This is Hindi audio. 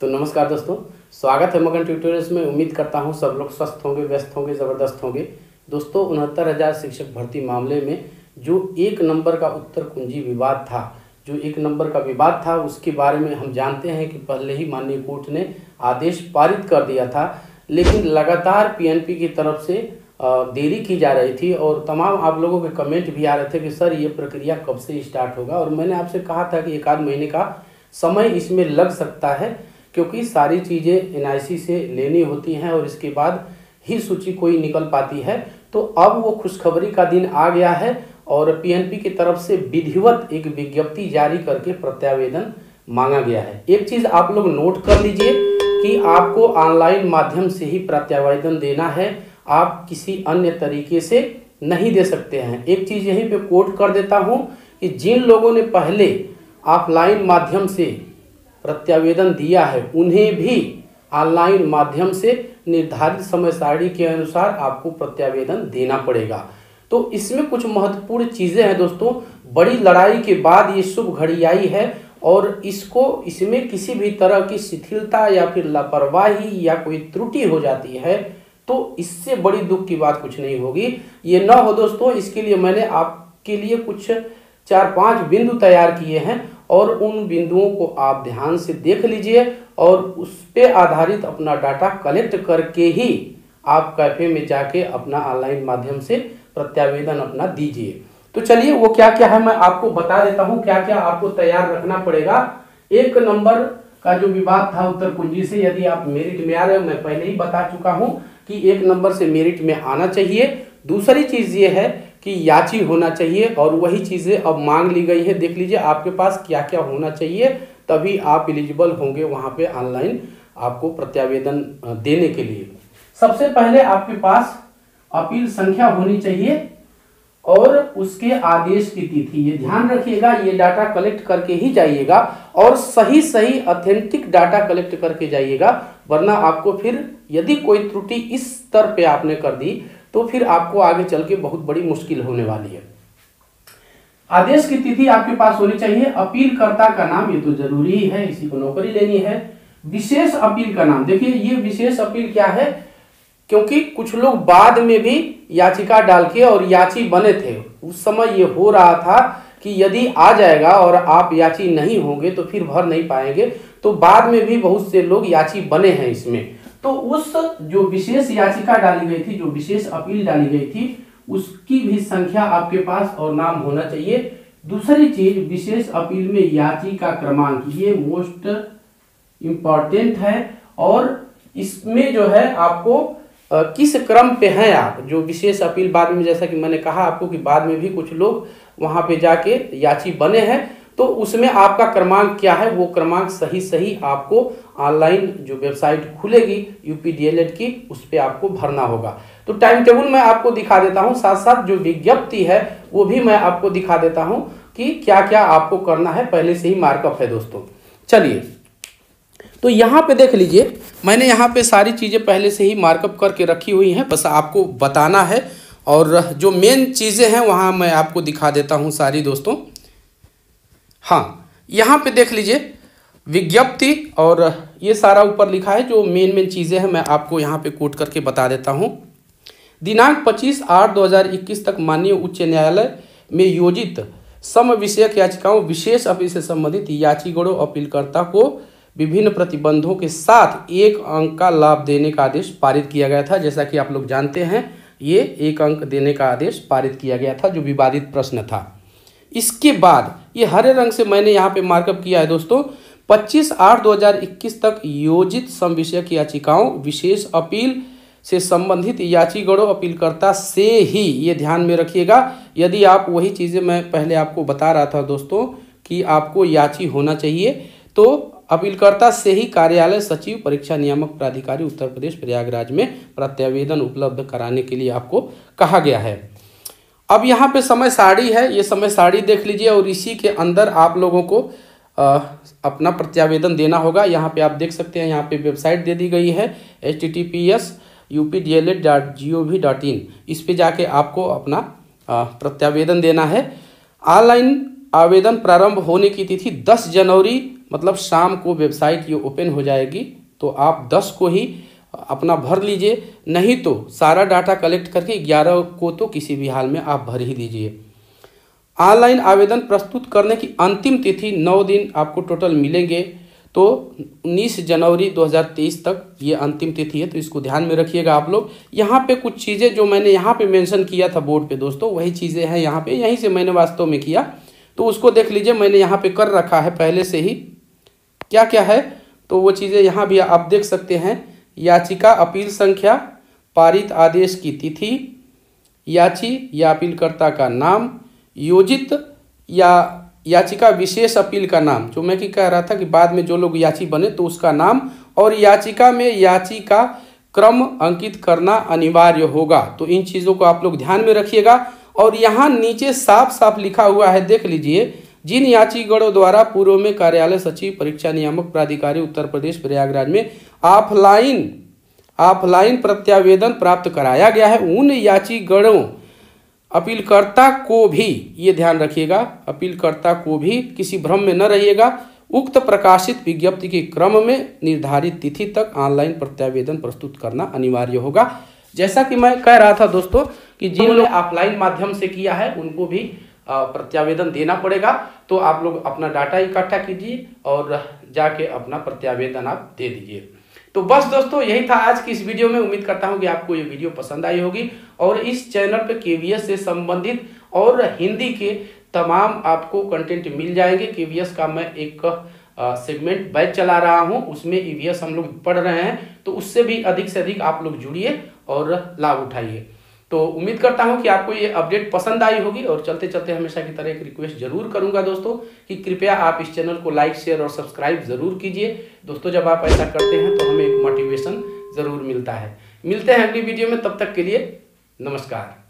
तो नमस्कार दोस्तों, स्वागत है मगन ट्यूटोरियल्स में। उम्मीद करता हूं सब लोग स्वस्थ होंगे, व्यस्त होंगे, ज़बरदस्त होंगे। दोस्तों 69,000 शिक्षक भर्ती मामले में जो 1 नंबर का उत्तर कुंजी विवाद था, उसके बारे में हम जानते हैं कि पहले ही माननीय कोर्ट ने आदेश पारित कर दिया था, लेकिन लगातार पीएनपी की तरफ से देरी की जा रही थी और तमाम आप लोगों के कमेंट भी आ रहे थे कि सर ये प्रक्रिया कब से स्टार्ट होगा। और मैंने आपसे कहा था कि 1 आध महीने का समय इसमें लग सकता है, क्योंकि सारी चीज़ें एनआईसी से लेनी होती हैं और इसके बाद ही सूची कोई निकल पाती है। तो अब वो खुशखबरी का दिन आ गया है और पीएनपी की तरफ से विधिवत एक विज्ञप्ति जारी करके प्रत्यावेदन मांगा गया है। एक चीज़ आप लोग नोट कर लीजिए कि आपको ऑनलाइन माध्यम से ही प्रत्यावेदन देना है, आप किसी अन्य तरीके से नहीं दे सकते हैं। एक चीज़ यहीं पे कोट कर देता हूँ कि जिन लोगों ने पहले ऑफलाइन माध्यम से प्रत्यावेदन दिया है, उन्हें भी ऑनलाइन माध्यम से निर्धारित समय सारणी के अनुसार आपको प्रत्यावेदन देना पड़ेगा। तो इसमें कुछ महत्वपूर्ण चीज़ें हैं दोस्तों। बड़ी लड़ाई के बाद ये शुभ घड़ी आई है और इसमें किसी भी तरह की शिथिलता या फिर लापरवाही या कोई त्रुटि हो जाती है तो इससे बड़ी दुख की बात कुछ नहीं होगी। ये न हो दोस्तों, इसके लिए मैंने आपके लिए कुछ 4-5 बिंदु तैयार किए हैं और उन बिंदुओं को आप ध्यान से देख लीजिए और उस पे आधारित अपना डाटा कलेक्ट करके ही आप कैफे में जाके अपना ऑनलाइन माध्यम से प्रत्यावेदन अपना दीजिए। तो चलिए वो क्या क्या है मैं आपको बता देता हूँ, क्या क्या आपको तैयार रखना पड़ेगा। 1 नंबर का जो विवाद था उत्तर कुंजी से, यदि आप मेरिट में आ रहे हो, मैं पहले ही बता चुका हूँ कि 1 नंबर से मेरिट में आना चाहिए। दूसरी चीज़ ये है कि याची होना चाहिए और वही चीज़ें अब मांग ली गई है। देख लीजिए आपके पास क्या क्या होना चाहिए, तभी आप एलिजिबल होंगे वहाँ पे ऑनलाइन आपको प्रत्यावेदन देने के लिए। सबसे पहले आपके पास अपील संख्या होनी चाहिए और उसके आदेश की तिथि। ये ध्यान रखिएगा, ये डाटा कलेक्ट करके ही जाइएगा और सही ऑथेंटिक डाटा कलेक्ट करके जाइएगा, वरना आपको फिर यदि कोई त्रुटि इस स्तर पे आपने कर दी तो फिर आपको आगे चल के बहुत बड़ी मुश्किल होने वाली है। आदेश की तिथि आपके पास होनी चाहिए। अपीलकर्ता का नाम, ये तो जरूरी है, इसी को नौकरी लेनी है। विशेष अपील का नाम, देखिए ये विशेष अपील क्या है, क्योंकि कुछ लोग बाद में भी याचिका डाल के और याची बने थे। उस समय ये हो रहा था कि यदि आ जाएगा और आप याची नहीं होंगे तो फिर भर नहीं पाएंगे, तो बाद में भी बहुत से लोग याची बने हैं इसमें। तो उस जो विशेष याचिका डाली गई थी, जो विशेष अपील डाली गई थी, उसकी भी संख्या आपके पास और नाम होना चाहिए। दूसरी चीज, विशेष अपील में याचिका क्रमांक, ये मोस्ट इम्पॉर्टेंट है और इसमें जो है आपको किस क्रम पे हैं आप। जो विशेष अपील बाद में, जैसा कि मैंने कहा आपको कि बाद में भी कुछ लोग वहां पे जाके याची बने हैं, तो उसमें आपका क्रमांक क्या है, वो क्रमांक सही आपको ऑनलाइन जो वेबसाइट खुलेगी यूपीडीएलएड की, उस पर आपको भरना होगा। तो टाइम टेबल मैं आपको दिखा देता हूँ, साथ साथ जो विज्ञप्ति है वो भी मैं आपको दिखा देता हूँ कि क्या क्या आपको करना है। पहले से ही मार्कअप है दोस्तों। चलिए तो यहाँ पे देख लीजिए, मैंने यहाँ पे सारी चीज़ें पहले से ही मार्कअप करके रखी हुई हैं, बस आपको बताना है। और जो मेन चीज़ें हैं वहाँ मैं आपको दिखा देता हूँ सारी दोस्तों। हाँ, यहाँ पे देख लीजिए विज्ञप्ति और ये सारा ऊपर लिखा है। जो मेन चीज़ें हैं मैं आपको यहाँ पे कोट करके बता देता हूँ। दिनांक 25/8/2021 तक माननीय उच्च न्यायालय में योजित सम विषयक याचिकाओं विशेष अपील से संबंधित याचिगणों अपीलकर्ता को विभिन्न प्रतिबंधों के साथ 1 अंक का लाभ देने का आदेश पारित किया गया था। जैसा कि आप लोग जानते हैं, ये 1 अंक देने का आदेश पारित किया गया था, जो विवादित प्रश्न था। इसके बाद ये हरे रंग से मैंने यहाँ पे मार्कअप किया है दोस्तों। 25/8/2021 तक योजित सम विषयक याचिकाओं विशेष अपील से संबंधित याचिगणों अपीलकर्ता से ही, ये ध्यान में रखिएगा। यदि आप वही चीज़ें मैं पहले आपको बता रहा था दोस्तों कि आपको याची होना चाहिए, तो अपीलकर्ता से ही कार्यालय सचिव परीक्षा नियामक प्राधिकारी उत्तर प्रदेश प्रयागराज में प्रत्यावेदन उपलब्ध कराने के लिए आपको कहा गया है। अब यहाँ पे समय सारणी है, ये समय सारणी देख लीजिए और इसी के अंदर आप लोगों को अपना प्रत्यावेदन देना होगा। यहाँ पे आप देख सकते हैं, यहाँ पे वेबसाइट दे दी गई है https://updled.gov.in। इस पे जाके आपको अपना प्रत्यावेदन देना है। ऑनलाइन आवेदन प्रारंभ होने की तिथि 10 जनवरी मतलब शाम को वेबसाइट ये ओपन हो जाएगी, तो आप 10 को ही अपना भर लीजिए, नहीं तो सारा डाटा कलेक्ट करके 11 को तो किसी भी हाल में आप भर ही दीजिए। ऑनलाइन आवेदन प्रस्तुत करने की अंतिम तिथि 9 दिन आपको टोटल मिलेंगे, तो 19 जनवरी 2023 तक ये अंतिम तिथि है, तो इसको ध्यान में रखिएगा आप लोग। यहाँ पे कुछ चीज़ें जो मैंने यहाँ पे मेंशन किया था बोर्ड पे दोस्तों, वही चीज़ें हैं यहाँ पे, यहीं से मैंने वास्तव में किया, तो उसको देख लीजिए, मैंने यहाँ पे कर रखा है पहले से ही क्या क्या है, तो वो चीज़ें यहाँ भी आप देख सकते हैं। याचिका अपील संख्या, पारित आदेश की तिथि, याची या अपीलकर्ता का नाम, योजित या याचिका विशेष अपील का नाम, जो मैं कि कह रहा था कि बाद में जो लोग याची बने तो उसका नाम, और याचिका में याचिका क्रम अंकित करना अनिवार्य होगा। तो इन चीज़ों को आप लोग ध्यान में रखिएगा। और यहाँ नीचे साफ साफ लिखा हुआ है, देख लीजिए, जिन याचिगणों द्वारा पूर्व में कार्यालय सचिव परीक्षा नियामक प्राधिकारी उत्तर प्रदेश प्रयागराज में ऑफलाइन प्रत्यावेदन प्राप्त कराया गया है, उन याचिगणों अपीलकर्ता को भी, ये ध्यान रखिएगा, अपीलकर्ता को भी किसी भ्रम में न रहिएगा, उक्त प्रकाशित विज्ञप्ति के क्रम में निर्धारित तिथि तक ऑनलाइन प्रत्यावेदन प्रस्तुत करना अनिवार्य होगा। जैसा कि मैं कह रहा था दोस्तों कि जिन्होंने ऑफलाइन माध्यम से किया है उनको भी प्रत्यावेदन देना पड़ेगा, तो आप लोग अपना डाटा इकट्ठा कीजिए और जाके अपना प्रत्यावेदन आप दे दीजिए। तो बस दोस्तों यही था आज की इस वीडियो में। उम्मीद करता हूं कि आपको ये वीडियो पसंद आई होगी, और इस चैनल पे केवीएस से संबंधित और हिंदी के तमाम आपको कंटेंट मिल जाएंगे। केवीएस का मैं एक सेगमेंट बैच चला रहा हूं, उसमें ईवीएस हम लोग पढ़ रहे हैं, तो उससे भी अधिक से अधिक आप लोग जुड़िए और लाभ उठाइए। तो उम्मीद करता हूं कि आपको ये अपडेट पसंद आई होगी, और चलते चलते हमेशा की तरह एक रिक्वेस्ट जरूर करूंगा दोस्तों कि कृपया आप इस चैनल को लाइक, शेयर और सब्सक्राइब जरूर कीजिए दोस्तों। जब आप ऐसा करते हैं तो हमें एक मोटिवेशन जरूर मिलता है। मिलते हैं अगली वीडियो में, तब तक के लिए नमस्कार।